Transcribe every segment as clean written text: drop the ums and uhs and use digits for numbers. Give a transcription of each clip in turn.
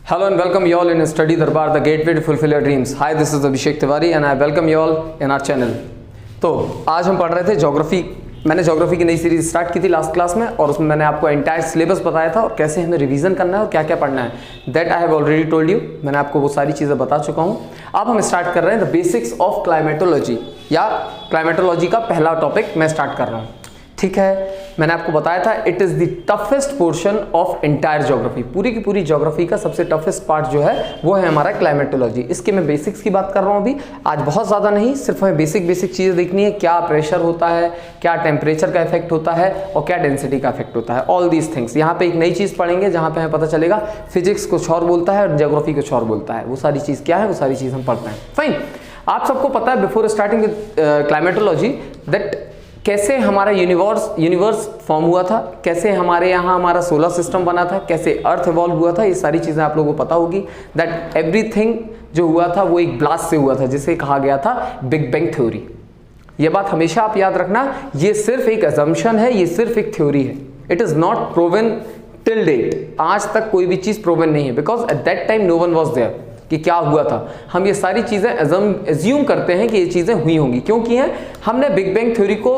Hello and welcome you all in Study Darbar, the gateway to fulfill your dreams. Hi, this is Abhishek Tiwari and I welcome you all in our channel. तो आज हम पढ़ रहे थे geography. मैंने geography की नई series start की थी लास्ट क्लास में और उसमें मैंने आपको एंटायर सिलेबस बताया था और कैसे हमें रिवीजन करना है और क्या क्या पढ़ना है। That I have already told you, मैंने आपको वो सारी चीज़ें बता चुका हूँ। अब हम स्टार्ट कर रहे हैं द बेसिक्स ऑफ क्लाइमेटोलॉजी, या क्लाइमेटोलॉजी का पहला टॉपिक मैं स्टार्ट कर रहा हूँ। ठीक है, मैंने आपको बताया था it is the toughest portion of entire geography. पूरी की पूरी ज्योग्राफी का सबसे टफेस्ट पार्ट जो है वो है हमारा क्लाइमेटोलॉजी। इसके मैं बेसिक्स की बात कर रहा हूँ अभी, आज बहुत ज़्यादा नहीं, सिर्फ हमें बेसिक चीज़ें देखनी है। क्या प्रेशर होता है, क्या टेम्परेचर का इफेक्ट होता है और क्या डेंसिटी का इफेक्ट होता है, ऑल दीज थिंग्स। यहाँ पे एक नई चीज़ पढ़ेंगे जहाँ पे हमें पता चलेगा फिजिक्स कुछ और बोलता है और ज्योग्राफी कुछ और बोलता है। वो सारी चीज़ क्या है, वो सारी चीज़ हम पढ़ते हैं। फाइन, आप सबको पता है before starting with climatology that कैसे हमारा यूनिवर्स फॉर्म हुआ था, कैसे हमारे यहाँ हमारा सोलर सिस्टम बना था, कैसे अर्थ इवॉल्व हुआ था। ये सारी चीज़ें आप लोगों को पता होगी। दैट एवरीथिंग जो हुआ था वो एक ब्लास्ट से हुआ था, जिसे कहा गया था बिग बैंग थ्योरी। ये बात हमेशा आप याद रखना, ये सिर्फ एक असम्पशन है, ये सिर्फ एक थ्योरी है। It is not proven till date. आज तक कोई भी चीज़ प्रूवन नहीं है, because at that time no one was there कि क्या हुआ था। हम ये सारी चीज़ें एज्यूम करते हैं कि ये चीज़ें हुई होंगी। क्यों की हैं? हमने बिग बैंग थ्योरी को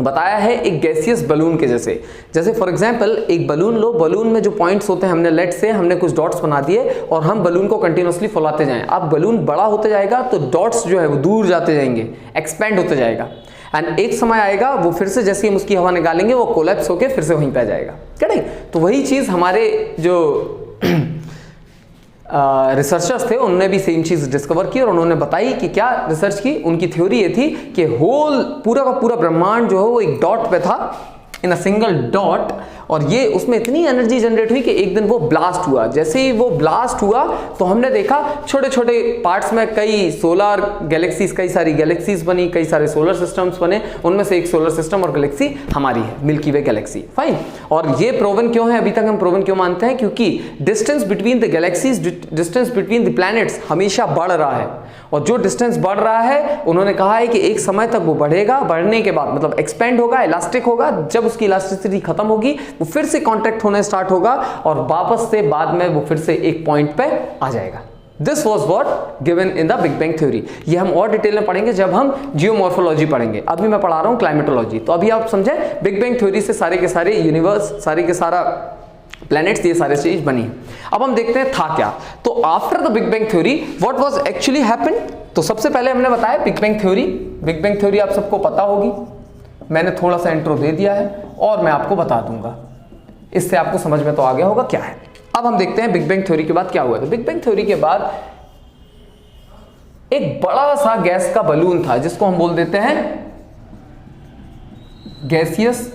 बताया है एक गैसियस बलून के जैसे फॉर एग्जांपल एक बलून लो, बलून में जो पॉइंट्स होते हैं हमने लेट से हमने कुछ डॉट्स बना दिए और हम बलून को कंटिन्यूसली फुलाते जाएं। अब बलून बड़ा होते जाएगा तो डॉट्स जो है वो दूर जाते जाएंगे, एक्सपेंड होते जाएगा एंड एक समय आएगा वो फिर से जैसे हम उसकी हवा निकालेंगे वो कोलैप्स होकर फिर से वहीं पे आ जाएगा। करेक्ट? तो वही चीज़ हमारे जो रिसर्चर्स थे उन्होंने भी सेम चीज़ डिस्कवर की और उन्होंने बताई कि क्या रिसर्च की। उनकी थ्योरी ये थी कि होल पूरा का पूरा ब्रह्मांड जो है वो एक डॉट पे था, इन अ सिंगल डॉट, और ये उसमें इतनी एनर्जी जनरेट हुई कि एक दिन वो ब्लास्ट हुआ। जैसे ही वो ब्लास्ट हुआ तो हमने देखा छोटे छोटे पार्ट्स में कई सोलर गैलेक्सीज, कई सारी गैलेक्सीज बनी, कई सारे सोलर सिस्टम्स बने। उनमें से एक सोलर सिस्टम और गैलेक्सी हमारी है, मिल्की वे गैलेक्सी। फाइन, और ये प्रूवन क्यों है, अभी तक हम प्रूवन क्यों मानते हैं? क्योंकि distance between the galaxies, distance between the planets हमेशा बढ़ रहा है, और जो डिस्टेंस बढ़ रहा है उन्होंने कहा है कि एक समय तक वो बढ़ेगा, बढ़ने के बाद मतलब एक्सपेंड होगा, इलास्टिक होगा। जब उसकी इलास्टिसिटी खत्म होगी वो फिर से कांटेक्ट होना स्टार्ट होगा और वापस से बाद में वो फिर से एक पॉइंट पे आ जाएगा। This was what given in the big bang theory. ये हम और डिटेल में पढ़ेंगे जब हम जियोमॉर्फोलॉजी पढ़ेंगे। अभी मैं पढ़ा रहा हूं क्लाइमेटोलॉजी। तो अभी आप समझे बिग बैंग थ्योरी से सारे के सारे यूनिवर्स, सारे के सारा प्लैनेट्स, ये सारे चीज बनी है। अब हम देखते हैं था क्या। तो after the big bang theory what was actually happened. तो सबसे पहले हमने बताया big bang theory. Big bang theory आप सबको पता होगी, मैंने थोड़ा सा इंट्रो दे दिया है और मैं आपको बता दूंगा, इससे आपको समझ में तो आ गया होगा क्या है। अब हम देखते हैं बिग बैंग थ्योरी के बाद क्या हुआ। तो बिग बैंग थ्योरी के बाद एक बड़ा सा गैस का बलून था जिसको हम बोल देते हैं गैसियस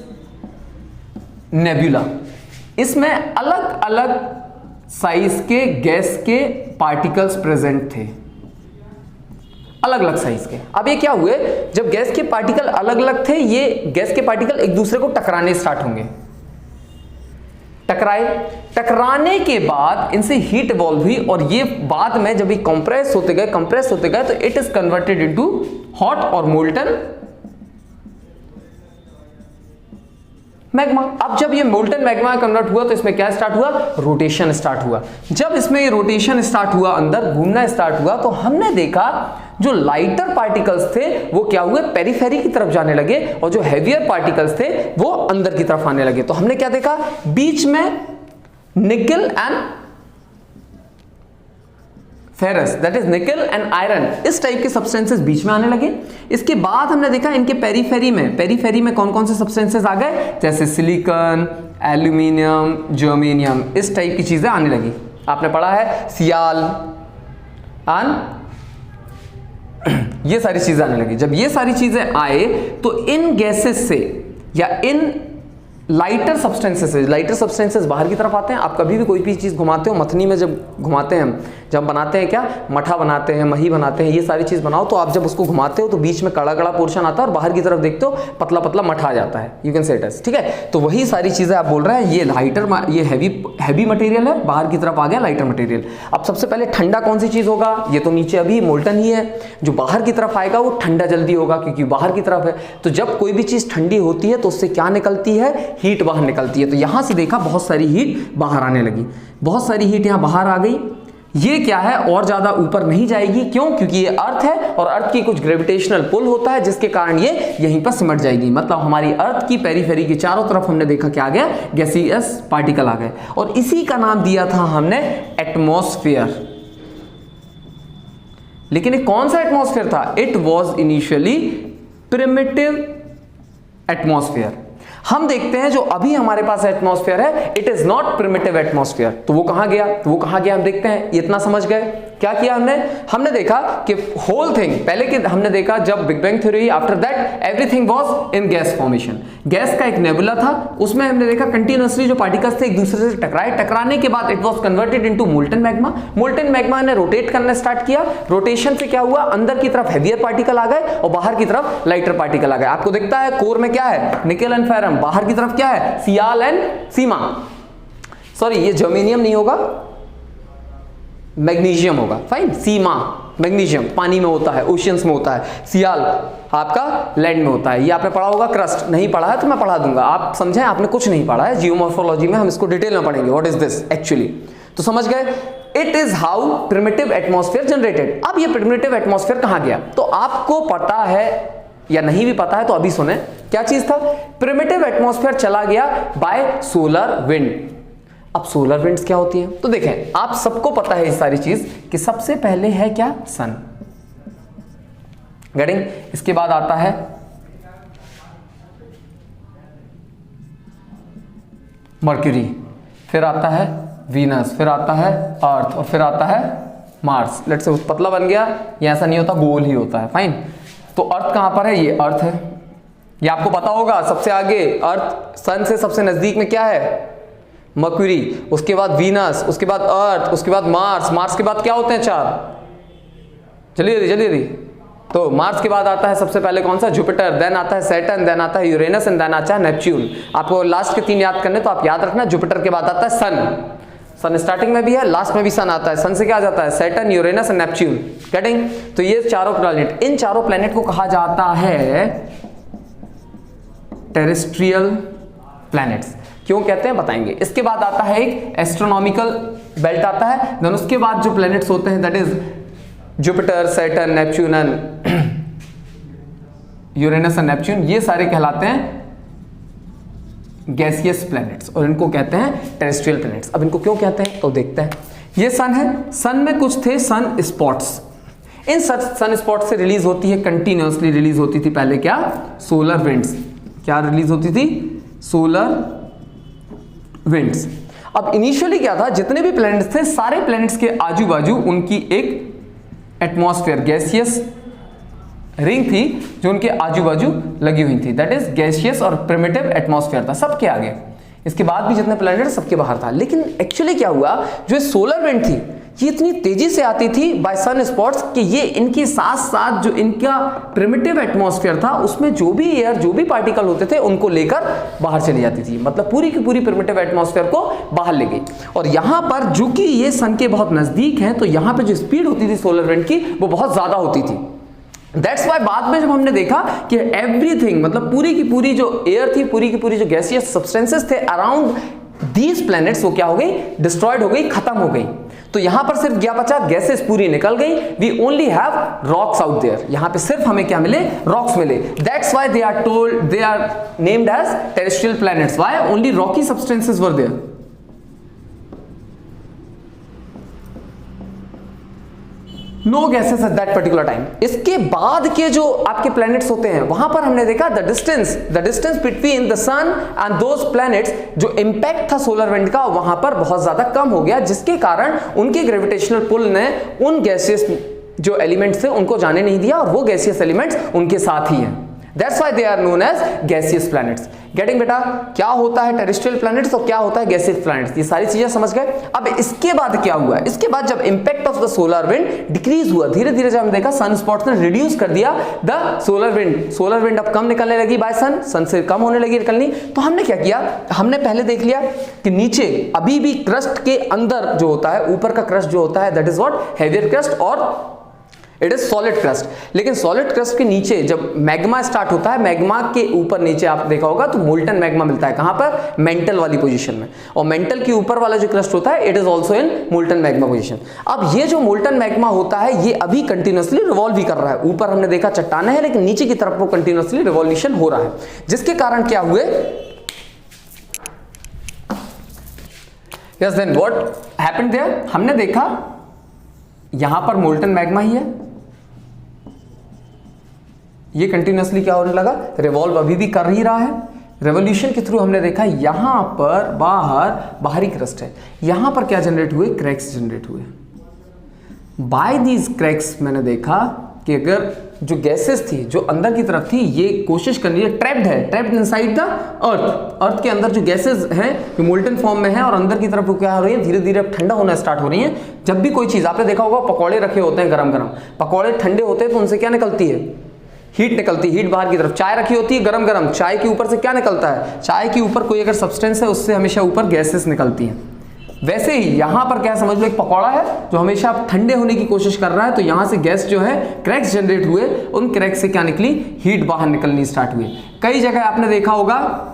नेबुला। इसमें अलग अलग साइज के गैस के पार्टिकल्स प्रेजेंट थे, अलग अलग साइज के। अब ये क्या हुए, जब गैस के पार्टिकल अलग अलग थे, ये गैस के पार्टिकल एक दूसरे को टकराने स्टार्ट होंगे। टकराने के बाद इनसे हीट इवॉल्व हुई और ये बाद में जब ये कंप्रेस होते गए तो it is converted into hot और मोल्टन मैग्मा। अब जब ये मोल्टन मैग्मा कन्वर्ट हुआ तो इसमें क्या स्टार्ट हुआ, रोटेशन स्टार्ट हुआ। जब इसमें ये रोटेशन स्टार्ट हुआ, अंदर घूमना स्टार्ट हुआ, तो हमने देखा जो लाइटर पार्टिकल्स थे वो क्या हुए, पेरिफेरी की तरफ जाने लगे, और जो हैवियर पार्टिकल्स थे वो अंदर की तरफ आने लगे। तो हमने क्या देखा, बीच में निकल एंड फेरस, दैट इज निकल एंड आयरन, इस टाइप के सब्सटेंसेस बीच में आने लगे। इसके बाद हमने देखा इनके पेरीफेरी में कौन कौन से सब्सटेंसेस आ गए, जैसे सिलिकॉन, एल्यूमिनियम, जर्मेनियम, इस टाइप की चीजें आने लगी। आपने पढ़ा है सियाल एंड ये सारी चीजें आने लगी। जब ये सारी चीजें आए तो इन गैसेस से या इन लाइटर सब्सटेंसेस बाहर की तरफ आते हैं। आप कभी भी कोई भी चीज़ घुमाते हो, मथनी में जब घुमाते हैं, जब बनाते हैं क्या, मठा बनाते हैं, मही बनाते हैं, ये सारी चीज़ बनाओ, तो आप जब उसको घुमाते हो तो बीच में कड़ा कड़ा पोर्शन आता है और बाहर की तरफ देखते हो पतला पतला मठा आ जाता है। You can say it is, ठीक है। तो वही सारी चीज़ें आप बोल रहे हैं, ये लाइटर, ये हैवी मटेरियल है, बाहर की तरफ आ गया लाइटर मटेरियल। अब सबसे पहले ठंडा कौन सी चीज़ होगा, ये तो नीचे अभी मोल्टन ही है। जो बाहर की तरफ आएगा वो ठंडा जल्दी होगा क्योंकि बाहर की तरफ है। तो जब कोई भी चीज़ ठंडी होती है तो उससे क्या निकलती है, हीट बाहर निकलती है। तो यहां से देखा बहुत सारी हीट बाहर आने लगी, बहुत सारी हीट यहां बाहर आ गई। ये क्या है, और ज्यादा ऊपर नहीं जाएगी, क्यों? क्योंकि ये अर्थ है और अर्थ की कुछ ग्रेविटेशनल पुल होता है जिसके कारण ये यहीं पर सिमट जाएगी। मतलब हमारी अर्थ की पेरीफेरी के चारों तरफ हमने देखा क्या आ गया, गैसियस पार्टिकल आ गए, और इसी का नाम दिया था हमने एटमॉस्फेयर। लेकिन ये कौन सा एटमॉस्फेयर था? It was initially primitive atmosphere. हम देखते हैं जो अभी हमारे पास एटमॉस्फेयर है, it is not primitive atmosphere. तो वो कहां गया? तो वो कहां गया हम देखते हैं। इतना समझ गए? क्या किया हमने देखा कि होल थिंग, पहले के हमने देखा जब big bang theory, after that everything was in gas formation. Gas का एक नेबुला था, उसमें हमने देखा कंटिन्यूअसली जो पार्टिकल्स थे एक दूसरे से टकराए, टकराने के बाद it was converted into molten magma. Molten magma ने रोटेट करना स्टार्ट किया, रोटेशन से क्या हुआ, अंदर की तरफ हेवियर पार्टिकल आ गए और बाहर की तरफ लाइटर पार्टिकल आ गए। आपको दिखता है कोर में क्या है, निकेल एंड फेरम, बाहर की तरफ क्या है, सियाल एंड सीमा, सॉरी ये जर्मेनियम नहीं होगा, मैग्नीशियम होगा, फाइन। सीमा मैग्नीशियम पानी में होता है, ओशियंस में होता है, सियाल आपका लैंड में होता है। ये आपने पढ़ा होगा, क्रस्ट नहीं पढ़ा है तो मैं पढ़ा दूंगा, आप समझें आपने कुछ नहीं पढ़ा है, जियोमॉर्फोलॉजी में हम इसको डिटेल में पढ़ेंगे व्हाट इज दिस एक्चुअली। तो समझ गए, it is how primitive atmosphere generated. अब ये प्रिमिटिव एटमॉस्फेयर कहां गया? तो आपको पता है या नहीं भी पता है तो अभी सुने, क्या चीज था? प्रिमिटिव एटमॉस्फेयर चला गया बाय सोलर विंड। अब सोलर विंड्स क्या होती हैं? तो देखें, आप सबको पता है ये सारी चीज कि सबसे पहले है क्या, सन, गेटिंग। इसके बाद आता है मर्क्यूरी, फिर आता है वीनस, फिर आता है अर्थ और फिर आता है मार्स। लेट्स से पतला बन गया, ये ऐसा नहीं होता, गोल ही होता है, फाइन। तो अर्थ कहां पर है? ये अर्थ है, ये आपको पता होगा। सबसे आगे अर्थ, सन से सबसे नजदीक में क्या है, मर्क्यूरी, उसके बाद वीनस, उसके बाद अर्थ, उसके बाद मार्स। मार्स के बाद क्या होते हैं? चार, चलिए जल्दी। तो मार्स के बाद आता है सबसे पहले कौन सा, जुपिटर, देन आता है सैटर्न, देन आता है यूरेनस एंड देन आता है नेपच्यून। आपको लास्ट के 3 याद करने, तो आप याद रखना, जुपिटर के बाद आता है सन, सन स्टार्टिंग में भी है, लास्ट में भी सन आता है। सन से क्या आ जाता है, Saturn, Uranus and Neptune, getting. तो ये चारों प्लैनेट, इन चारों प्लैनेट को कहा जाता है टेरेस्ट्रियल प्लैनेट्स। क्यों कहते हैं बताएंगे। इसके बाद आता है एक एस्ट्रोनॉमिकल बेल्ट आता है, देन उसके बाद जो प्लैनेट्स होते हैं that is Jupiter, Saturn, Neptune and Uranus and Neptune, ये सारे कहलाते हैं गैसियस प्लैनेट्स और इनको कहते हैं टेरेस्ट्रियल प्लैनेट्स। अब इनको क्यों कहते हैं तो देखते हैं। ये सन है, सन में कुछ थे सन स्पॉट्स। इन सन स्पॉट से रिलीज होती है, कंटिन्यूअसली रिलीज होती थी पहले क्या, सोलर विंड्स। क्या रिलीज होती थी, सोलर विंड्स। अब इनिशियली क्या था, जितने भी प्लैनेट्स थे सारे प्लैनेट्स के आजू बाजू उनकी एक एटमॉस्फेयर, गैसियस रिंग थी जो उनके आजू बाजू लगी हुई थी, दैट इज गैसियस और प्रिमिटिव एटमॉस्फेयर था सबके आगे। इसके बाद भी जितने प्लैनेट सबके बाहर था। लेकिन एक्चुअली क्या हुआ, जो सोलर विंड थी ये इतनी तेजी से आती थी बाय सन स्पॉट्स कि ये इनके साथ साथ जो इनका प्रिमिटिव एटमॉस्फेयर था उसमें जो भी एयर, जो भी पार्टिकल होते थे उनको लेकर बाहर चली जाती थी। मतलब पूरी की पूरी प्रिमिटिव एटमॉस्फेयर को बाहर ले गई। और यहां पर जो कि ये सन के बहुत नजदीक है तो यहां पर जो स्पीड होती थी सोलर विंड की वो बहुत ज्यादा होती थी। दैट्स वाई बाद में जब हमने देखा कि एवरीथिंग, मतलब पूरी की पूरी जो एयर थी, पूरी की पूरी जो गैसियस सब्सटेंसेस थे अराउंड दीज प्लैनेट्स, वो क्या हो गई, डिस्ट्रॉयड हो गई, खत्म हो गई। तो यहां पर सिर्फ क्या बचा, गैसेस पूरी निकल गई। We only have rocks out there. यहां पे सिर्फ हमें क्या मिले, रॉक्स मिले। That's why they are told, they are named as terrestrial planets. Why? Only rocky substances were there. No gases at that particular time. इसके बाद के जो आपके प्लैनेट्स होते हैं वहां पर हमने देखा the distance between the sun and those planets, जो इंपैक्ट था सोलर विंड का वहां पर बहुत ज्यादा कम हो गया, जिसके कारण उनके ग्रेविटेशनल पुल ने उन गैसियस जो एलिमेंट्स थे उनको जाने नहीं दिया और वो गैसियस एलिमेंट्स उनके साथ ही हैं। That's why they are known as gaseous planets. Getting बेटा, क्या होता है टेरेस्ट्रियल प्लैनेट्स और क्या होता है गैसियस प्लैनेट्स, ये सारी चीजें समझ गए। अब इसके बाद क्या हुआ, इसके बाद जब impact of the solar wind decrease हुआ, धीरे धीरे जब हमने देखा सन स्पॉट्स ने रिड्यूस कर दिया द सोलर विंड अब कम निकलने लगी बाय सन से कम होने लगी निकलनी। तो हमने क्या किया, हमने पहले देख लिया कि नीचे अभी भी क्रस्ट के अंदर जो होता है, ऊपर का क्रस्ट जो होता है that is what, heavier crust, और इट इज सॉलिड क्रस्ट। लेकिन सॉलिड क्रस्ट के नीचे जब मैग्मा स्टार्ट होता है, मैग्मा के ऊपर नीचे आप देखा होगा तो मोल्टन मैग्मा मिलता है। कहां पर? मेंटल वाली पोजीशन में। और मेंटल के ऊपर वाला जो क्रस्ट होता है it is also in molten magma position. अब ये जो मोल्टन मैग्मा होता है ये अभी कंटिन्यूअसली रिवॉल्व ही कर रहा है। ऊपर हमने देखा चट्टाने हैं, लेकिन नीचे की तरफ वो कंटिन्यूअसली रिवॉल्यूशन हो रहा है, जिसके कारण क्या हुए, yes then what happened there, हमने देखा यहां पर मोल्टन मैग्मा ही है, ये कंटिन्यूअसली क्या होने लगा, रिवॉल्व अभी भी कर ही रहा है। रेवोल्यूशन के थ्रू हमने देखा यहां पर बाहरी क्रस्ट है, यहां पर क्या जनरेट हुए, क्रैक्स जनरेट हुए। बाय दीज क्रैक्स मैंने देखा कि अगर जो गैसेस थी जो अंदर की तरफ थी ये कोशिश कर रही है, ट्रैप्ड इनसाइड द अर्थ के अंदर जो गैसेस हैं जो मोल्टन फॉर्म में है और अंदर की तरफ क्या हो रही है, धीरे धीरे अब ठंडा होना स्टार्ट हो रही है। जब भी कोई चीज, आपने देखा होगा पकौड़े रखे होते हैं गरम गरम, पकौड़े ठंडे होते हैं तो उनसे क्या निकलती है, हीट निकलती है, हीट बाहर की तरफ। चाय रखी होती है गरम गरम, चाय के ऊपर से क्या निकलता है, चाय के ऊपर कोई अगर सब्सटेंस है उससे हमेशा ऊपर गैसेस निकलती हैं। वैसे ही यहां पर क्या समझ लो, एक पकौड़ा है जो हमेशा ठंडे होने की कोशिश कर रहा है, तो यहां से गैस जो है, क्रैक्स जनरेट हुए, उन क्रैक्स से क्या निकली, हीट बाहर निकलनी स्टार्ट हुई। कई जगह आपने देखा होगा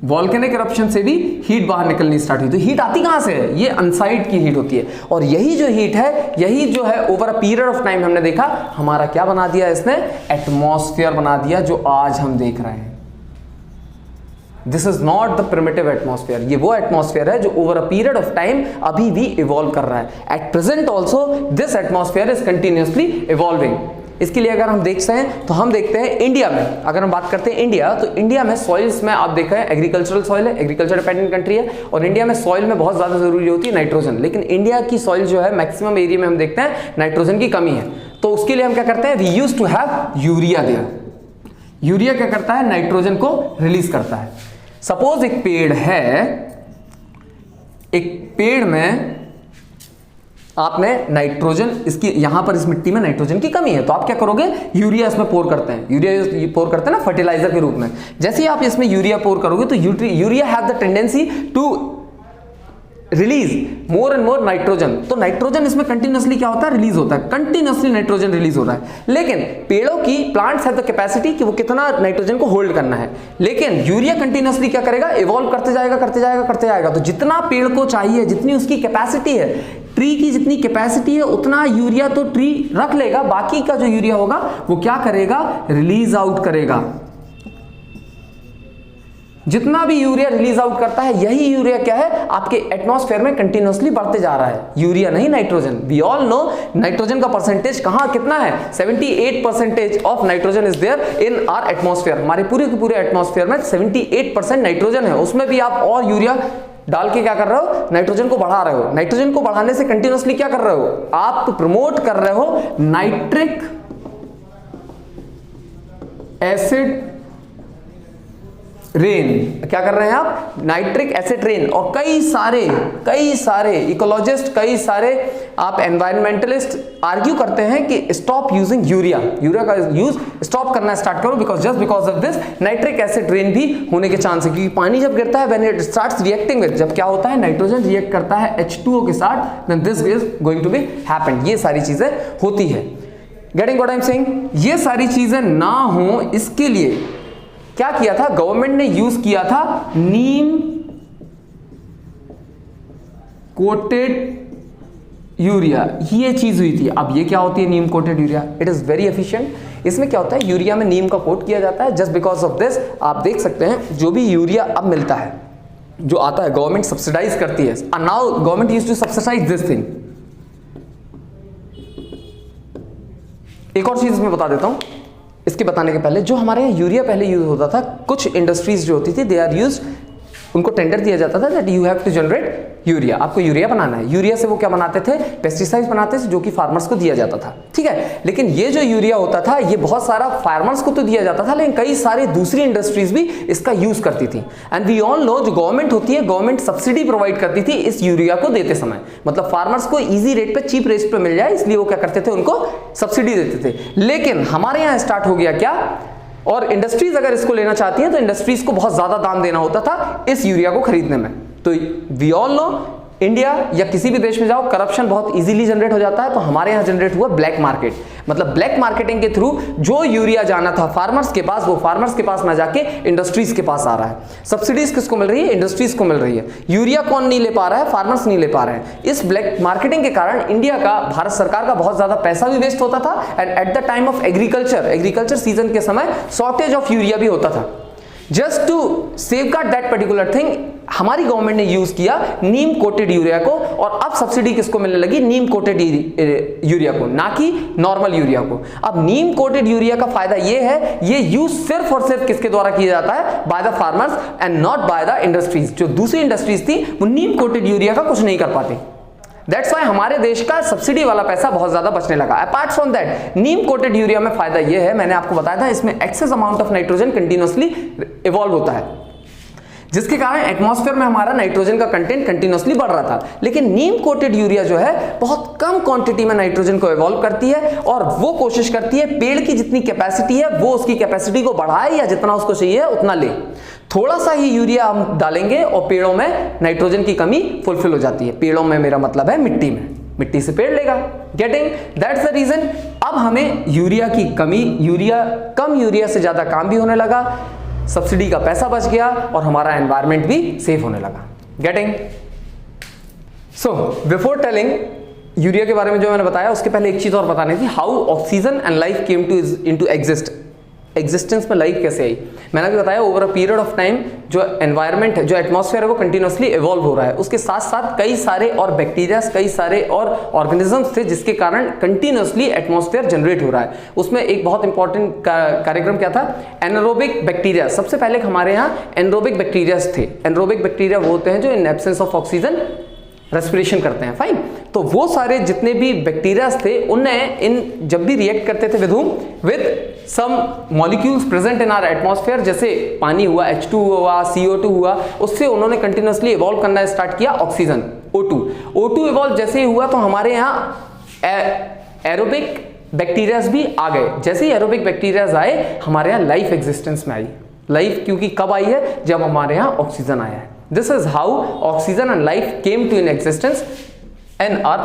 वॉल्केनिक इरप्शन से भी हीट बाहर निकलनी स्टार्ट हुई। तो हीट आती कहां से है, ये अनसाइड की हीट होती है। और यही जो हीट है, यही जो है over a period of time हमने देखा हमारा क्या बना दिया, इसने एटमॉस्फेयर बना दिया जो आज हम देख रहे हैं। This is not the primitive atmosphere, ये वो एटमॉस्फेयर है जो over a period of time अभी भी इवॉल्व कर रहा है। At present also this atmosphere is continuously evolving. इसके लिए अगर हम देखते हैं तो हम देखते हैं इंडिया में, अगर हम बात करते हैं इंडिया, तो इंडिया में सॉइल्स में आप देखा है एग्रीकल्चरल सॉइल है, एग्रीकल्चर डिपेंडेंट कंट्री है, और इंडिया में सॉइल में बहुत ज्यादा जरूरी होती है नाइट्रोजन। लेकिन इंडिया की सॉइल जो है मैक्सिमम एरिया में हम देखते हैं नाइट्रोजन की कमी है। तो उसके लिए हम क्या करते हैं, we used to have urea there. Urea क्या करता है, नाइट्रोजन को रिलीज करता है। सपोज एक पेड़ है, एक पेड़ में आपने नाइट्रोजन, इसकी यहां पर इस मिट्टी में नाइट्रोजन की कमी है, तो आप क्या करोगे, यूरिया इसमें पोर करते हैं। यूरिया पोर करते हैं ना फर्टिलाइजर के रूप में। जैसे ही आप इसमें यूरिया पोर करोगे तो urea have the tendency to release more and more nitrogen. तो नाइट्रोजन इसमें कंटिन्यूअसली क्या होता है, रिलीज होता है, कंटिन्यूअसली नाइट्रोजन रिलीज हो रहा है। लेकिन पेड़ों की, प्लांट्स हैव द कैपेसिटी कि वो कितना नाइट्रोजन को होल्ड करना है। लेकिन यूरिया कंटिन्यूअसली क्या करेगा, इवॉल्व करते जाएगा करते जाएगा करते जाएगा। तो जितना पेड़ को चाहिए, जितनी उसकी कैपेसिटी है, ट्री की जितनी कैपेसिटी है उतना यूरिया तो ट्री रख लेगा, बाकी का जो यूरिया होगा वो क्या करेगा, रिलीज आउट करेगा। जितना भी यूरिया रिलीज आउट करता है, यही यूरिया क्या है, आपके एटमॉस्फेयर में कंटिन्यूअसली बढ़ते जा रहा है। यूरिया नहीं, nitrogen. We all know nitrogen का परसेंटेज कहां कितना है, 78% of nitrogen is there in our atmosphere. हमारे पूरे के पूरे एटमॉस्फेयर में 78% नाइट्रोजन है। उसमें भी आप और यूरिया डाल के क्या कर रहे हो, नाइट्रोजन को बढ़ा रहे हो। नाइट्रोजन को बढ़ाने से कंटिन्यूअसली क्या कर रहे हो, आप प्रमोट कर रहे हो नाइट्रिक एसिड रेन। क्या कर रहे हैं आप, नाइट्रिक एसिड रेन। और कई सारे इकोलॉजिस्ट, कई सारे आप एनवायरमेंटलिस्ट आर्ग्यू करते हैं कि स्टॉप यूजिंग यूरिया का यूज स्टॉप करना स्टार्ट करो, because because of this nitric acid rain भी होने के चांस है। क्योंकि पानी जब गिरता है, when it starts reacting with, जब क्या होता है, नाइट्रोजन रिएक्ट करता है H2O के साथ, then this is going to be happened. ये सारी चीजें होती है। Getting what I am saying, ये सारी चीजें ना हो, इसके लिए क्या किया था, गवर्नमेंट ने यूज किया था नीम कोटेड यूरिया, ये चीज हुई थी। अब ये क्या होती है neem coated urea, it is very efficient. इसमें क्या होता है, यूरिया में नीम का कोट किया जाता है। जस्ट बिकॉज ऑफ दिस आप देख सकते हैं जो भी यूरिया अब मिलता है, जो आता है, गवर्नमेंट सब्सिडाइज करती है। Now government used to subsidise this thing. एक और चीज मैं बता देता हूं इसके बताने के पहले, जो हमारे यहाँ यूरिया पहले यूज होता था, कुछ इंडस्ट्रीज जो होती थी, दे आर यूज, उनको टेंडर दिया जाता था that you have to generate urea, आपको यूरिया बनाना है। यूरिया से वो क्या बनाते थे, पेस्टिसाइड्स बनाते थे, जो कि फार्मर्स को दिया जाता था। ठीक है, लेकिन ये जो यूरिया होता था, ये बहुत सारा फार्मर्स को तो दिया जाता था, लेकिन कई सारी दूसरी इंडस्ट्रीज भी इसका यूज करती थी। एंड वी ऑल नो, जो गवर्नमेंट होती है, गवर्नमेंट सब्सिडी प्रोवाइड करती थी इस यूरिया को देते समय। मतलब फार्मर्स को ईजी रेट पे, चीप रेट पे मिल जाए, इसलिए वो क्या करते थे, उनको सब्सिडी देते थे। लेकिन हमारे यहाँ स्टार्ट हो गया क्या, और इंडस्ट्रीज अगर इसको लेना चाहती हैं तो इंडस्ट्रीज को बहुत ज्यादा दाम देना होता था इस यूरिया को खरीदने में। तो वी ऑल नो इंडिया या किसी भी देश में जाओ, करप्शन बहुत इजीली जनरेट हो जाता है, तो हमारे यहाँ जनरेट हुआ ब्लैक मार्केट। मतलब ब्लैक मार्केटिंग के थ्रू जो यूरिया जाना था फार्मर्स के पास, वो फार्मर्स के पास ना जाके इंडस्ट्रीज के पास आ रहा है। सब्सिडीज किसको मिल रही है? इंडस्ट्रीज को मिल रही है। यूरिया कौन नहीं ले पा रहा है? फार्मर्स नहीं ले पा रहे हैं। इस ब्लैक मार्केटिंग के कारण इंडिया का, भारत सरकार का बहुत ज्यादा पैसा भी वेस्ट होता था, and at the time of agriculture season के समय शॉर्टेज ऑफ यूरिया भी होता था। Just to safeguard that particular thing, हमारी गवर्नमेंट ने यूज किया नीम कोटेड यूरिया को, और अब सब्सिडी किसको मिलने लगी? नीम कोटेड यूरिया को, ना कि नॉर्मल यूरिया को। अब नीम कोटेड यूरिया का फायदा ये है, ये यूज सिर्फ और सिर्फ किसके द्वारा किया जाता है? By the farmers and not by the industries. जो दूसरी इंडस्ट्रीज थी वो नीम कोटेड यूरिया का कुछ नहीं कर पाती। दैट्स वाई हमारे देश का सब्सिडी वाला पैसा बहुत ज्यादा बचने लगा। Apart from that, Neem coated urea में फायदा यह है, मैंने आपको बताया था, इसमें excess amount of nitrogen continuously evolve होता है, जिसके कारण एटमॉस्फेयर में हमारा नाइट्रोजन का कंटेंट कंटिन्यूअसली बढ़ रहा था। लेकिन नीम कोटेड यूरिया जो है बहुत कम क्वांटिटी में नाइट्रोजन को इवॉल्व करती है, और वो कोशिश करती है पेड़ की जितनी कैपेसिटी है वो उसकी कैपेसिटी को बढ़ाए, या जितना उसको चाहिए उतना ले। थोड़ा सा ही यूरिया हम डालेंगे और पेड़ों में नाइट्रोजन की कमी फुलफिल हो जाती है। पेड़ों में मेरा मतलब है मिट्टी में, मिट्टी से पेड़ लेगा। गेटिंग? दैट्स द रीजन अब हमें यूरिया की कमी, कम यूरिया से ज्यादा काम भी होने लगा, सब्सिडी का पैसा बच गया, और हमारा एनवायरमेंट भी सेफ होने लगा। Getting? So before telling urea के बारे में जो मैंने बताया, उसके पहले एक चीज और बतानी थी, how oxygen and life came to into existence में लाइफ कैसे आई। मैंने अभी बताया over a period of time जो एनवायरमेंट है, जो एटमॉस्फेयर है, वो कंटिन्यूअसली इवॉल्व हो रहा है। उसके साथ साथ कई सारे और बैक्टीरिया, कई सारे और ऑर्गेनिजम्स थे जिसके कारण कंटिन्यूअसली एटमॉस्फेयर जनरेट हो रहा है। उसमें एक बहुत इंपॉर्टेंट कार्यक्रम क्या था? Anaerobic bacteria. सबसे पहले हमारे यहाँ एनरोबिक बैक्टीरिया थे। एनरोबिक बैक्टीरिया वो होते हैं जो in absence of oxygen respiration करते हैं। फाइन, तो वो सारे जितने भी बैक्टीरिया थे उन्हें इन जब भी रिएक्ट करते थे with some molecules present in our atmosphere, जैसे पानी हुआ, H2 हुआ, CO2 हुआ, उससे उन्होंने कंटिन्यूअसली इवॉल्व करना स्टार्ट किया ऑक्सीजन, O2 इवॉल्व जैसे ही हुआ तो हमारे यहाँ एरोबिक बैक्टीरियाज भी आ गए। जैसे ही एरोबिक बैक्टीरियाज आए हमारे यहाँ लाइफ एग्जिस्टेंस में आई। लाइफ क्योंकि कब आई है? जब हमारे यहाँ ऑक्सीजन आया है। This is how oxygen and life came to in existence in our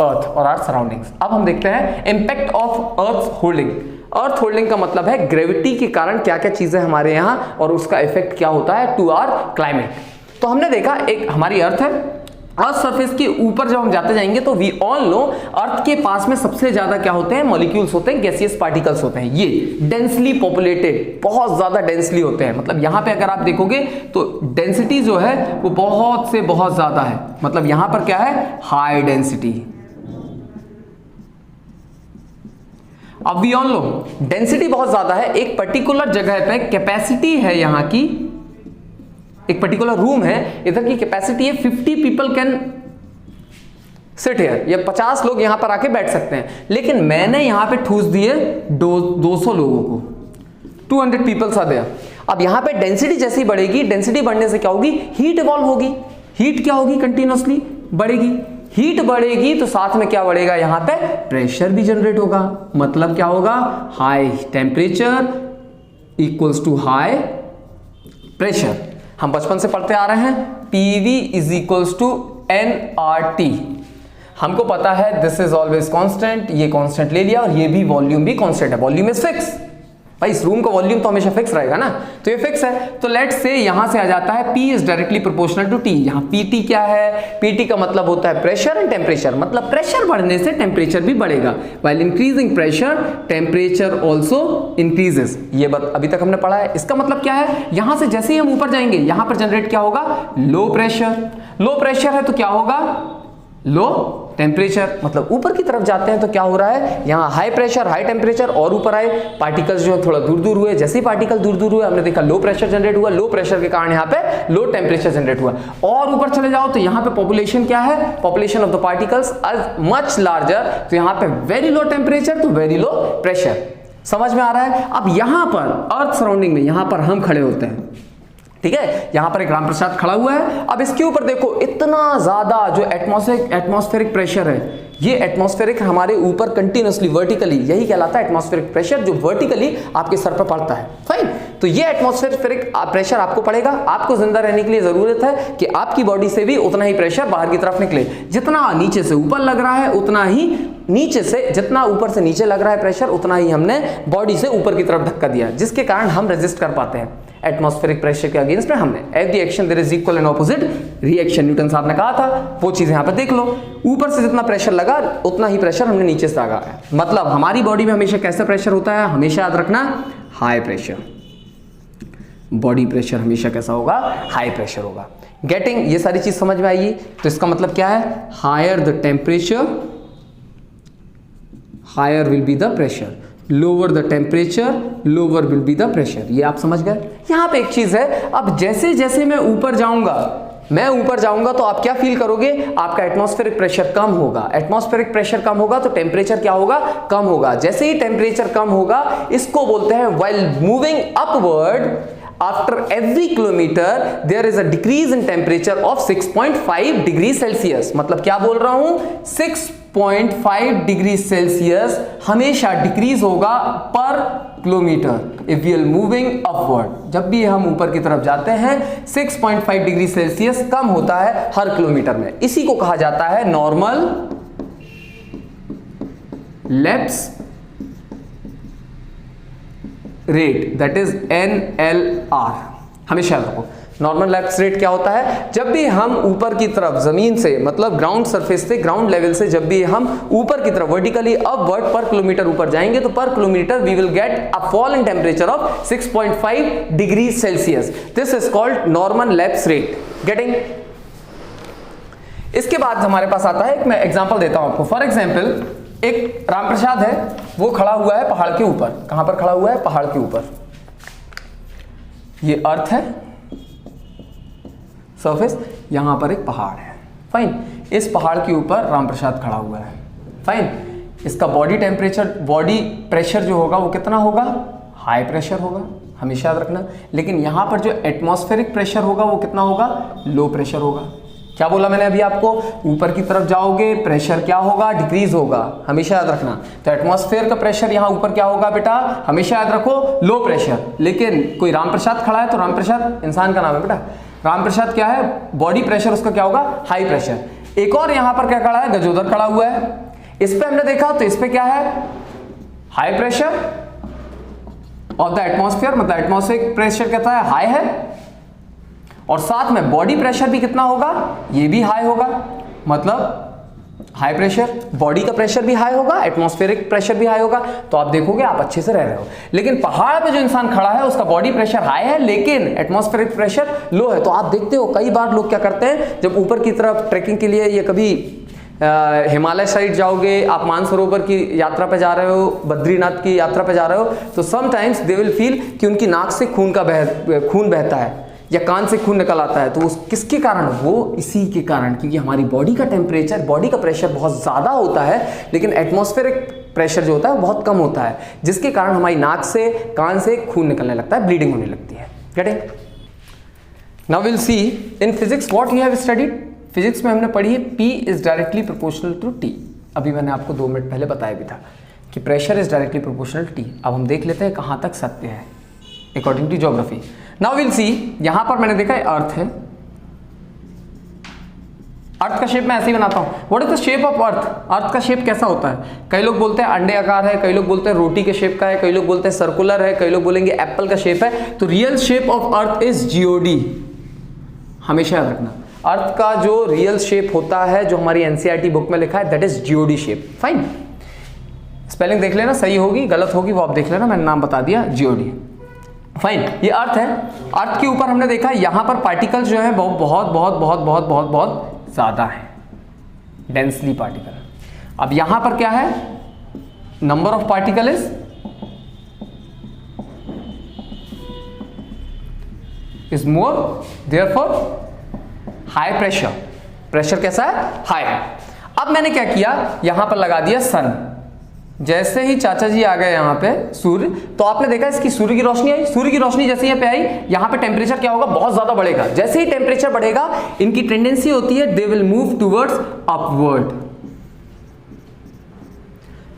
earth or our surroundings. अब हम देखते हैं impact of earth's holding. Earth holding का मतलब है ग्रेविटी के कारण क्या क्या चीजें हमारे यहाँ और उसका इफेक्ट क्या होता है टू आवर क्लाइमेट। तो हमने देखा एक हमारी अर्थ है, अर्थ सरफेस के ऊपर जब हम जाते जाएंगे तो वी ऑल नो अर्थ के पास में सबसे ज्यादा क्या होते हैं? मॉलिक्यूल्स होते हैं, गैसियस पार्टिकल्स होते हैं। ये डेंसली पॉपुलेटेड, बहुत ज्यादा डेंसली होते हैं। मतलब यहां पे अगर आप देखोगे तो डेंसिटी जो है वो बहुत से बहुत ज्यादा है। मतलब यहां पर क्या है? High density. अब वी ऑल नो डेंसिटी बहुत ज्यादा है। एक पर्टिकुलर जगह पे कैपेसिटी है यहां की, एक पर्टिकुलर रूम है, इधर की कैपेसिटी है 50 पीपल कैन सिट हियर, या 50 लोग यहां पर आके बैठ सकते हैं। लेकिन मैंने यहां पे ठूस दिए 200 लोगों को, 200 पीपल्स आर देयर। अब यहां पे डेंसिटी जैसी बढ़ेगी, डेंसिटी बढ़ने से क्या होगी? हीट इवॉल्व होगी। हीट क्या होगी? कंटिन्यूअसली बढ़ेगी। हीट बढ़ेगी तो साथ में क्या बढ़ेगा? यहां पे प्रेशर भी जनरेट होगा। मतलब क्या होगा? High temperature equals to high pressure. हम बचपन से पढ़ते आ रहे हैं PV is equals to nRT। हमको पता है दिस इज ऑलवेज कांस्टेंट, ये कांस्टेंट ले लिया, और ये भी वॉल्यूम भी कांस्टेंट है। Volume is fix. भाई इस रूम का वॉल्यूम तो हमेशा फिक्स रहेगा ना, तो ये फिक्स है। तो लेट्स से यहां से आ जाता है P is directly proportional to T। यहां PT क्या है? PT का मतलब होता है प्रेशर एंड टेम्परेचर। मतलब प्रेशर बढ़ने से टेम्परेचर भी बढ़ेगा। While increasing pressure temperature also increases. ये बात अभी तक हमने पढ़ा है। इसका मतलब क्या है? यहां से जैसे ही हम ऊपर जाएंगे यहां पर जनरेट क्या होगा? Low pressure. लो प्रेशर है तो क्या होगा? Low temperature. मतलब ऊपर की तरफ जाते हैं तो क्या हो रहा है? यहाँ हाई प्रेशर, हाई टेम्परेचर, और ऊपर आए पार्टिकल्स जो है थोड़ा दूर दूर हुए। जैसे ही पार्टिकल दूर दूर हुए हमने देखा लो प्रेशर जनरेट हुआ। लो प्रेशर के कारण यहाँ पे लो टेम्परेचर जनरेट हुआ। और ऊपर चले जाओ तो यहाँ पे पॉपुलेशन क्या है? Population of the particles much larger. तो यहाँ पे वेरी लो टेम्परेचर तो वेरी लो प्रेशर। समझ में आ रहा है? अब यहाँ पर अर्थ सराउंडिंग में यहाँ पर हम खड़े होते हैं, ठीक है, यहां पर एक रामप्रसाद खड़ा हुआ है। अब इसके ऊपर देखो इतना ज्यादा जो एटमॉस्फेरिक प्रेशर है, ये एटमॉस्फेरिक हमारे ऊपर कंटिन्यूअसली वर्टिकली, यही कहलाता है एटमॉस्फेरिक प्रेशर, जो वर्टिकली आपके सर पर पड़ता है। फाइन, तो ये एटमॉस्फेरिक प्रेशर आपको पड़ेगा। आपको जिंदा रहने के लिए जरूरत है कि आपकी बॉडी से भी उतना ही प्रेशर बाहर की तरफ निकले। जितना नीचे से ऊपर लग रहा है उतना ही नीचे से, जितना ऊपर से नीचे लग रहा है प्रेशर, उतना ही हमने बॉडी से ऊपर की तरफ धक्का दिया, जिसके कारण हम रेजिस्ट कर पाते हैं एटमॉस्फेरिक प्रेशर के अगेंस्ट में। हमने at the action there is equal and opposite reaction, Newton साहब ने कहा था, वो चीज यहां पर देख लो। ऊपर से जितना प्रेशर लगा उतना ही प्रेशर हमने नीचे से लगाया। मतलब हमारी बॉडी में हमेशा कैसा प्रेशर होता है, हमेशा याद रखना हाई प्रेशर। बॉडी प्रेशर हमेशा कैसा होगा, हाई प्रेशर होगा। गेटिंग, ये सारी चीज समझ में आएगी। तो इसका मतलब क्या है, higher the temperature higher will be the pressure, lower the temperature lower will be the pressure. ये आप समझ गए। यहां पे एक चीज है, अब जैसे जैसे मैं ऊपर जाऊंगा तो आप क्या फील करोगे, आपका एटमॉस्फेरिक प्रेशर कम होगा। एटमॉस्फेरिक प्रेशर कम होगा तो टेम्परेचर क्या होगा, कम होगा। जैसे ही टेम्परेचर कम होगा, इसको बोलते हैं while moving upward after every kilometer there is a decrease in temperature of 6.5 degree Celsius. मतलब क्या बोल रहा हूं, 6.5 डिग्री सेल्सियस हमेशा डिक्रीज होगा per kilometre if we are moving upward. जब भी हम ऊपर की तरफ जाते हैं 6.5 डिग्री सेल्सियस कम होता है हर किलोमीटर में। इसी को कहा जाता है normal lapse rate, that is NLR। हमेशा याद रखो, नॉर्मल लैप्स रेट क्या होता है, जब भी हम ऊपर की तरफ जमीन से, मतलब ग्राउंड सरफेस से, ग्राउंड लेवल से जब भी हम ऊपर की तरफ वर्टिकली अपवर्ड पर किलोमीटर ऊपर जाएंगे, तो per kilometre we will get a fall in temperature of 6.5 degree Celsius. This is called normal lapse rate. Getting? इसके बाद हमारे पास आता है, एक मैं एग्जांपल देता हूं आपको। फॉर एग्जांपल, एक रामप्रसाद है, वो खड़ा हुआ है पहाड़ के ऊपर। कहां पर खड़ा हुआ है, पहाड़ के ऊपर। ये अर्थ है सरफेस, यहां पर एक पहाड़ है। फाइन, इस पहाड़ के ऊपर रामप्रसाद खड़ा हुआ है। फाइन, इसका बॉडी टेम्परेचर, बॉडी प्रेशर जो होगा वो कितना होगा, हाई प्रेशर होगा, हमेशा याद रखना। लेकिन यहां पर जो एटमॉस्फेरिक प्रेशर होगा वो कितना होगा, लो प्रेशर होगा। क्या बोला मैंने अभी आपको, ऊपर की तरफ जाओगे प्रेशर क्या होगा, डिक्रीज होगा, हमेशा याद रखना। तो एटमॉस्फेयर का प्रेशर यहां ऊपर क्या होगा बेटा, हमेशा याद रखो लो प्रेशर। लेकिन कोई रामप्रसाद खड़ा है, तो रामप्रसाद इंसान का नाम है बेटा, रामप्रसाद क्या है, बॉडी प्रेशर उसका क्या होगा, हाई प्रेशर। एक और यहां पर क्या खड़ा है, गजोदर खड़ा हुआ है। इस पे हमने देखा तो इस पे क्या है, high pressure of the atmosphere, मतलब एटमॉस्फेरिक प्रेशर कहता है हाई है, और साथ में बॉडी प्रेशर भी कितना होगा, ये भी हाई होगा। मतलब हाई प्रेशर, बॉडी का प्रेशर भी हाई होगा, एटमॉस्फेरिक प्रेशर भी हाई होगा। तो आप देखोगे आप अच्छे से रह रहे हो। लेकिन पहाड़ पे जो इंसान खड़ा है उसका बॉडी प्रेशर हाई है, लेकिन एटमॉस्फेरिक प्रेशर लो है। तो आप देखते हो कई बार लोग क्या करते हैं, जब ऊपर की तरफ ट्रैकिंग के लिए, या कभी हिमालय साइड जाओगे, आप मानसरोवर की यात्रा पे जा रहे हो, बद्रीनाथ की यात्रा पे जा रहे हो, तो समटाइम्स दे विल फील कि उनकी नाक से खून बहता है या कान से खून निकल आता है। तो उस किसके कारण, वो इसी के कारण, क्योंकि हमारी बॉडी का टेम्परेचर, बॉडी का प्रेशर बहुत ज़्यादा होता है, लेकिन एटमॉस्फेरिक प्रेशर जो होता है वो बहुत कम होता है, जिसके कारण हमारी नाक से, कान से खून निकलने लगता है, ब्लीडिंग होने लगती है। Getting? Now will see in physics what you have studied. Physics में हमने पढ़ी है P is directly proportional to T। अभी मैंने आपको 2 मिनट पहले बताया भी था कि pressure is directly proportional T। अब हम देख लेते हैं कहाँ तक सत्य है according to geography. Now will see, यहां पर मैंने देखा है अर्थ है। अर्थ का शेप मैं ऐसे ही बनाता हूं। What is the shape of earth? Earth का शेप कैसा होता है? कई लोग बोलते हैं अंडे आकार है, कई लोग बोलते हैं रोटी के शेप का है, कई लोग बोलते हैं सर्कुलर है, कई लोग बोलेंगे एप्पल का शेप है। तो real shape of earth is GOD. हमेशा याद रखना, अर्थ का जो रियल शेप होता है, जो हमारी एनसीईआरटी बुक में लिखा है, that is GOD shape. Fine, spelling देख लेना, सही होगी गलत होगी वो आप देख लेना, मैंने नाम बता दिया, जीओडी। फाइन, ये अर्थ है। अर्थ के ऊपर हमने देखा यहां पर पार्टिकल्स जो है बहुत बहुत बहुत बहुत बहुत बहुत बहुत ज्यादा है, डेंसली पार्टिकल। अब यहां पर क्या है, number of particle is more, therefore high pressure. Pressure कैसा है, हाई है। अब मैंने क्या किया, यहां पर लगा दिया सन। जैसे ही चाचा जी आ गए यहाँ पे सूर्य, तो आपने देखा इसकी सूर्य की रोशनी आई, सूर्य की रोशनी जैसे यहाँ पे आई, यहाँ पे टेम्परेचर क्या होगा, बहुत ज्यादा बढ़ेगा। जैसे ही टेम्परेचर बढ़ेगा इनकी टेंडेंसी होती है they will move towards upward.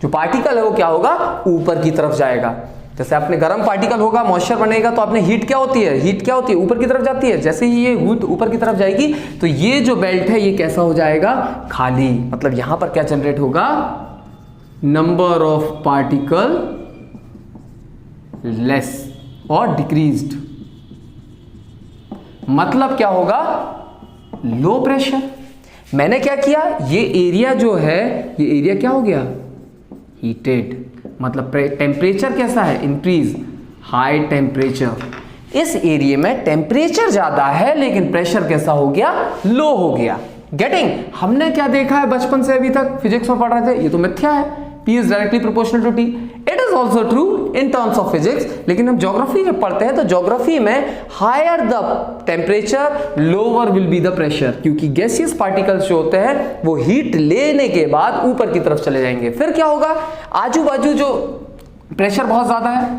जो पार्टिकल है वो क्या होगा, ऊपर की तरफ जाएगा। जैसे आपने गर्म पार्टिकल होगा, मॉइस्चर बनेगा, तो आपने हीट क्या होती है, हीट क्या होती है, ऊपर की तरफ जाती है। जैसे ही ये हीट ऊपर की तरफ जाएगी तो ये जो बेल्ट है ये कैसा हो जाएगा, खाली। मतलब यहां पर क्या जनरेट होगा, नंबर ऑफ पार्टिकल लेस और डिक्रीज्ड। मतलब क्या होगा, लो प्रेशर। मैंने क्या किया, ये एरिया जो है ये एरिया क्या हो गया, हीटेड। मतलब टेम्परेचर कैसा है, इंक्रीज, हाई टेम्परेचर। इस एरिया में टेम्परेचर ज्यादा है लेकिन प्रेशर कैसा हो गया, लो हो गया। गेटिंग। हमने क्या देखा है बचपन से अभी तक, फिजिक्स में पढ़ रहे थे, ये तो मिथ्या है, P is directly proportional to T. It is also true in terms of physics. लेकिन हम ज्योग्राफी जब पढ़ते हैं तो ज्योग्राफी में higher the temperature lower will be the pressure, क्योंकि गैसियस पार्टिकल्स जो होते हैं वो हीट लेने के बाद ऊपर की तरफ चले जाएंगे। फिर क्या होगा, आजू बाजू जो प्रेशर बहुत ज्यादा है,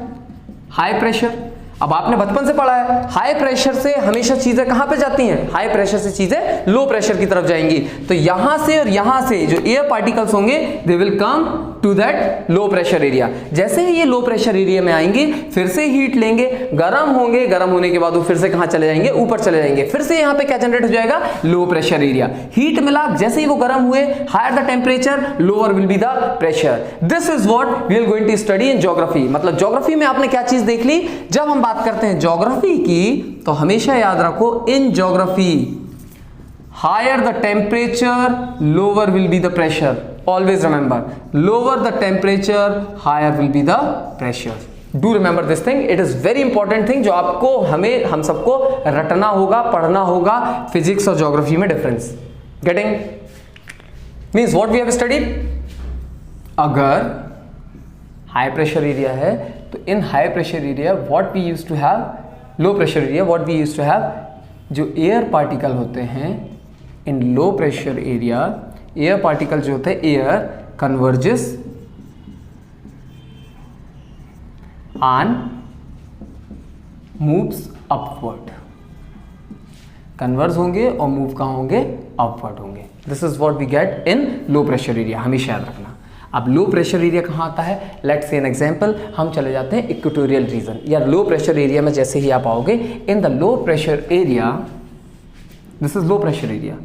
हाई प्रेशर। अब आपने बचपन से पढ़ा है हाई प्रेशर से हमेशा चीजें कहां पे जाती हैं, हाई प्रेशर से चीजें लो प्रेशर की तरफ जाएंगी। तो यहां से और यहां से जो एयर पार्टिकल्स होंगे they will come to that low pressure area. जैसे ही ये लो प्रेशर एरिया में आएंगे फिर से हीट लेंगे, गर्म होंगे, गर्म होने के बाद वो फिर से कहां चले जाएंगे, ऊपर चले जाएंगे। फिर से यहां पे क्या जनरेट हो जाएगा, लो प्रेशर एरिया। हीट मिला, जैसे ही वो गर्म हुए, higher the temperature lower will be the pressure. This is what we are going to study in geography. मतलब ज्योग्राफी में आपने क्या चीज देख ली, जब हम बात करते हैं ज्योग्राफी की तो हमेशा याद रखो, in geography higher the temperature lower will be the pressure. Always remember, lower the temperature higher will be the pressure. Do remember this thing, it is very important thing जो आपको हम सबको रटना होगा, पढ़ना होगा, फिजिक्स और ज्योग्राफी में difference. Getting means what we have studied. अगर हाई प्रेशर एरिया है तो in high pressure area what we used to have, low pressure area what we used to have, जो एयर पार्टिकल होते हैं in low pressure area, air particle जो होते हैं, air converges and moves upward. Converge होंगे और move कहां होंगे, अपवर्ड होंगे। This is what we get in low pressure area, हमेशा याद रखना। अब लो प्रेशर एरिया कहाँ आता है, लेट्स से एन एग्जांपल, हम चले जाते हैं इक्वेटोरियल रीजन या लो प्रेशर एरिया में। जैसे ही आप आओगे in the low pressure area, this is low pressure area.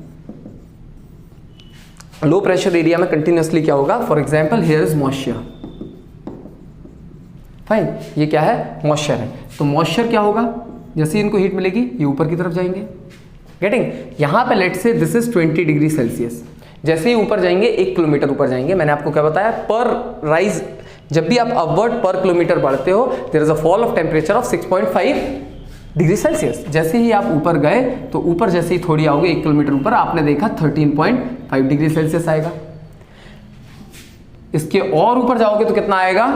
Low pressure area में कंटिन्यूसली क्या होगा, for example here is moisture, fine, ये क्या है, मॉइस्चर है। तो मॉइस्चर क्या होगा, जैसे ही इनको हीट मिलेगी ये ऊपर की तरफ जाएंगे। गेटिंग। यहां पे let's say this is 20 degree Celsius, जैसे ही ऊपर जाएंगे 1 किलोमीटर ऊपर जाएंगे, मैंने आपको क्या बताया, पर राइज, जब भी आप अपवर्ड पर किलोमीटर बढ़ते हो there is a fall of temperature of 6.5 degree Celsius. जैसे ही आप ऊपर गए तो ऊपर जैसे ही थोड़ी आओगे 1 किलोमीटर ऊपर, आपने देखा 13.5 डिग्री सेल्सियस आएगा। इसके और ऊपर जाओगे तो कितना आएगा,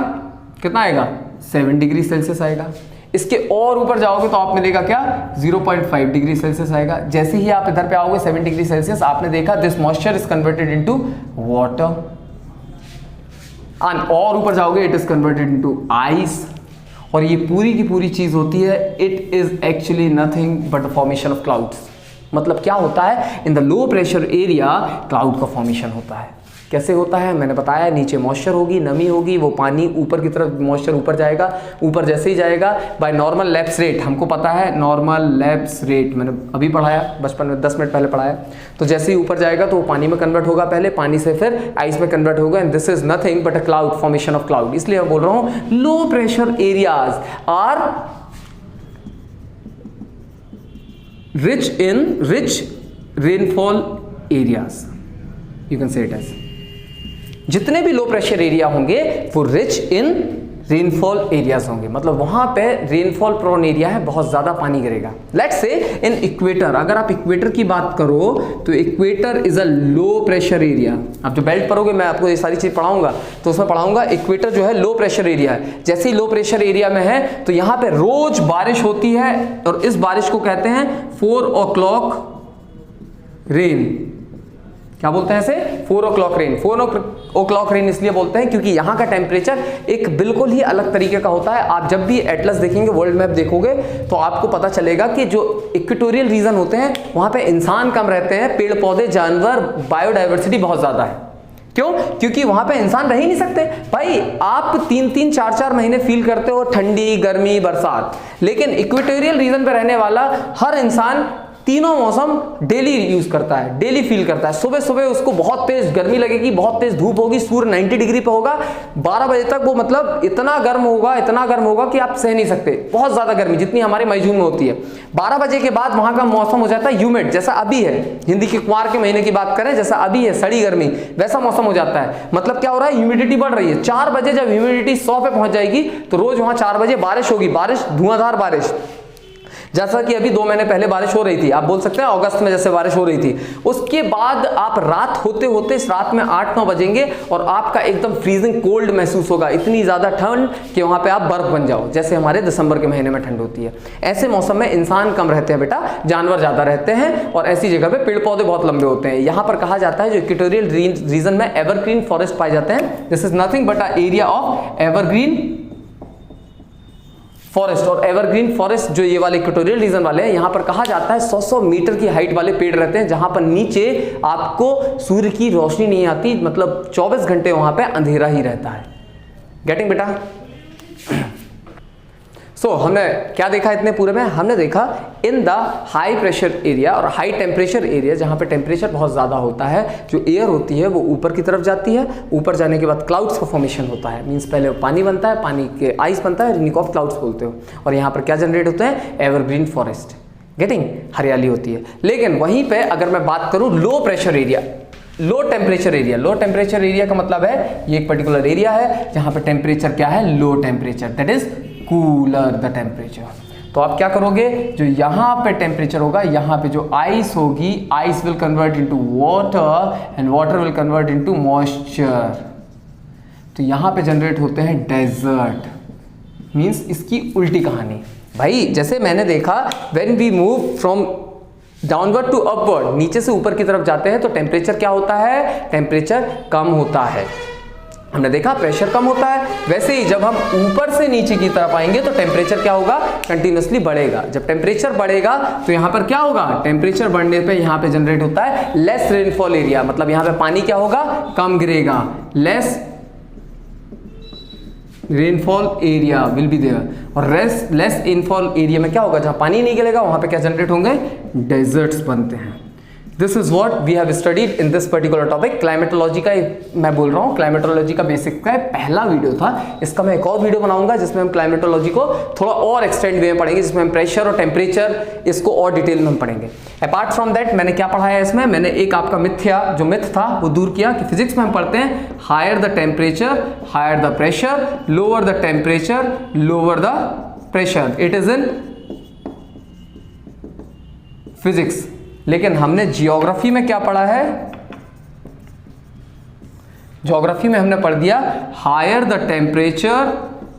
कितना आएगा, 7 डिग्री सेल्सियस आएगा। इसके और ऊपर जाओगे तो आपने देखा क्या, 0.5 डिग्री सेल्सियस आएगा। जैसे ही आप इधर पे आओगे 7 डिग्री सेल्सियस, आपने देखा this moisture is converted into water. और ऊपर जाओगे it is converted into ice. और ये पूरी की पूरी चीज होती है, it is actually nothing but the formation of clouds. मतलब क्या होता है, in the low pressure area cloud का फॉर्मेशन होता है। कैसे होता है, मैंने बताया, नीचे मॉइस्चर होगी, नमी होगी, वो पानी ऊपर की तरफ, मॉइस्चर ऊपर जाएगा, ऊपर जैसे ही जाएगा बाय नॉर्मल लैप्स रेट, हमको पता है नॉर्मल लैप्स रेट, मैंने अभी पढ़ाया बचपन में, 10 मिनट पहले पढ़ाया। तो जैसे ही ऊपर जाएगा तो वो पानी में कन्वर्ट होगा, पहले पानी से फिर आइस में कन्वर्ट होगा, and this is nothing but a cloud, formation of cloud. इसलिए मैं बोल रहा हूँ low pressure areas are rich rainfall areas, you can say it as. जितने भी लो प्रेशर एरिया होंगे वो रिच इन रेनफॉल एरियाज होंगे, मतलब वहां पे रेनफॉल प्रोन एरिया है, बहुत ज्यादा पानी गिरेगा। लेट्स से इन इक्वेटर, अगर आप इक्वेटर की बात करो तो equator is a low pressure area. आप जो बेल्ट पढ़ोगे, मैं आपको ये सारी चीज पढ़ाऊंगा तो उसमें पढ़ाऊंगा, इक्वेटर जो है लो प्रेशर एरिया है। जैसे ही लो प्रेशर एरिया में है तो यहाँ पे रोज बारिश होती है, और इस बारिश को कहते हैं 4 o'clock रेन। क्या बोलते हैं इसे, 4 o'clock रेन। 4 o'clock रेन इसलिए बोलते हैं क्योंकि यहाँ का टेम्परेचर एक बिल्कुल ही अलग तरीके का होता है। आप जब भी एटलस देखेंगे, वर्ल्ड मैप देखोगे, तो आपको पता चलेगा कि जो इक्वेटोरियल रीजन होते हैं वहाँ पे इंसान कम रहते हैं, पेड़ पौधे, जानवर, बायोडाइवर्सिटी बहुत ज़्यादा है। क्यों? क्योंकि वहां पे इंसान रह ही नहीं सकते। भाई आप 3-3, 4-4 महीने फील करते हो ठंडी, गर्मी, बरसात, लेकिन इक्वेटोरियल रीजन पे रहने वाला हर इंसान तीनों मौसम डेली यूज करता है, डेली फील करता है। सुबह सुबह उसको बहुत तेज गर्मी लगेगी, बहुत तेज धूप होगी, सूर्य 90 डिग्री पे होगा, 12 बजे तक वो मतलब इतना गर्म होगा, इतना गर्म होगा कि आप सह नहीं सकते, बहुत ज्यादा गर्मी जितनी हमारे मई जून में होती है। 12 बजे के बाद वहां का मौसम हो जाता है ह्यूमिड, जैसा अभी है, हिंदी के कुंवार के महीने की बात करें, जैसा अभी है सड़ी गर्मी, वैसा मौसम हो जाता है। मतलब क्या हो रहा है, ह्यूमिडिटी बढ़ रही है। 4 बजे जब ह्यूमिडिटी 100 पे पहुंच जाएगी तो रोज वहां 4 बजे बारिश होगी, बारिश, धुआंधार बारिश, जैसा कि अभी 2 महीने पहले बारिश हो रही थी। आप बोल सकते हैं अगस्त में जैसे बारिश हो रही थी। उसके बाद आप रात होते होते इस रात में 8-9 बजेंगे और आपका एकदम फ्रीजिंग कोल्ड महसूस होगा, इतनी ज्यादा ठंड कि वहां पे आप बर्फ बन जाओ, जैसे हमारे दिसंबर के महीने में ठंड होती है। ऐसे मौसम में इंसान कम रहते हैं बेटा, जानवर ज्यादा रहते हैं, और ऐसी जगह पे पेड़ पौधे बहुत लंबे होते हैं। यहाँ पर कहा जाता है जो इक्वेटोरियल रीजन में एवरग्रीन फॉरेस्ट पाए जाते हैं। This is nothing but a area of evergreen forest. और एवरग्रीन फॉरेस्ट जो ये वाले इक्वेटोरियल रीजन वाले हैं, यहाँ पर कहा जाता है 100-100 मीटर की हाइट वाले पेड़ रहते हैं, जहां पर नीचे आपको सूर्य की रोशनी नहीं आती, मतलब 24 घंटे वहां पे अंधेरा ही रहता है। गेटिंग बेटा? हमने क्या देखा इतने पूरे में? हमने देखा in the high pressure area और हाई टेम्परेचर एरिया, जहां पे टेम्परेचर बहुत ज़्यादा होता है, जो एयर होती है वो ऊपर की तरफ जाती है, ऊपर जाने के बाद क्लाउड्स का फॉर्मेशन होता है। मीन्स पहले पानी बनता है, पानी के आइस बनता है, जिनको आप क्लाउड्स बोलते हो, और यहाँ पर क्या जनरेट होते हैं? Evergreen forest. गेटिंग? हरियाली होती है। लेकिन वहीं पर अगर मैं बात करूँ लो pressure area, low temperature area, low temperature area का मतलब है ये एक पर्टिकुलर एरिया है जहां पे टेम्परेचर क्या है? Low temperature, that is cooler the temperature. तो आप क्या करोगे, जो यहां पे टेम्परेचर होगा, यहां पे जो आइस होगी, ice will convert into water and water will convert into moisture. तो यहां पे जनरेट होते हैं डेजर्ट। मींस इसकी उल्टी कहानी। भाई जैसे मैंने देखा, when we move from downward to upward, नीचे से ऊपर की तरफ जाते हैं तो टेम्परेचर क्या होता है? टेम्परेचर कम होता है। हमने देखा प्रेशर कम होता है। वैसे ही जब हम ऊपर से नीचे की तरफ आएंगे तो टेम्परेचर क्या होगा? कंटिन्यूसली बढ़ेगा। जब टेम्परेचर बढ़ेगा तो यहाँ पर क्या होगा? टेम्परेचर बढ़ने पे यहाँ पे जनरेट होता है लेस रेनफॉल एरिया, मतलब यहाँ पे पानी क्या होगा? कम गिरेगा। Less rainfall area will be there, और लेस रेनफॉल एरिया में क्या होगा? जहां पानी नहीं गिरेगा वहां पे क्या जनरेट होंगे? डेजर्ट्स बनते हैं। This is what we have studied in this particular topic. Climatology का मैं बोल रहा हूँ, क्लाइमेटोलॉजी का बेसिक का पहला वीडियो था। इसका मैं एक और वीडियो बनाऊंगा जिसमें हम क्लाइमेटोलॉजी को थोड़ा और एक्सटेंड वे में पढ़ेंगे, जिसमें हम प्रेशर और टेम्परेचर इसको और डिटेल में हम पढ़ेंगे। अपार्ट फ्रॉम दैट मैंने क्या पढ़ाया इसमें? मैंने एक आपका मिथ था वो दूर किया कि फिजिक्स में हम पढ़ते हैं higher the temperature higher the pressure, lower the temperature lower the pressure. It is in physics. लेकिन हमने जियोग्राफी में क्या पढ़ा है? ज्योग्राफी में हमने पढ़ दिया higher the temperature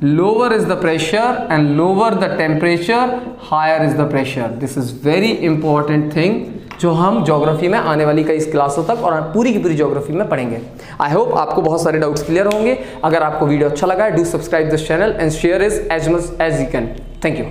lower is the pressure and lower the temperature higher is the pressure. This is very important thing जो हम ज्योग्राफी में आने वाली कई क्लासों तक और पूरी की पूरी ज्योग्राफी में पढ़ेंगे। आई होप आपको बहुत सारे डाउट्स क्लियर होंगे। अगर आपको वीडियो अच्छा लगा है, do subscribe this channel and share is as much as you can. Thank you.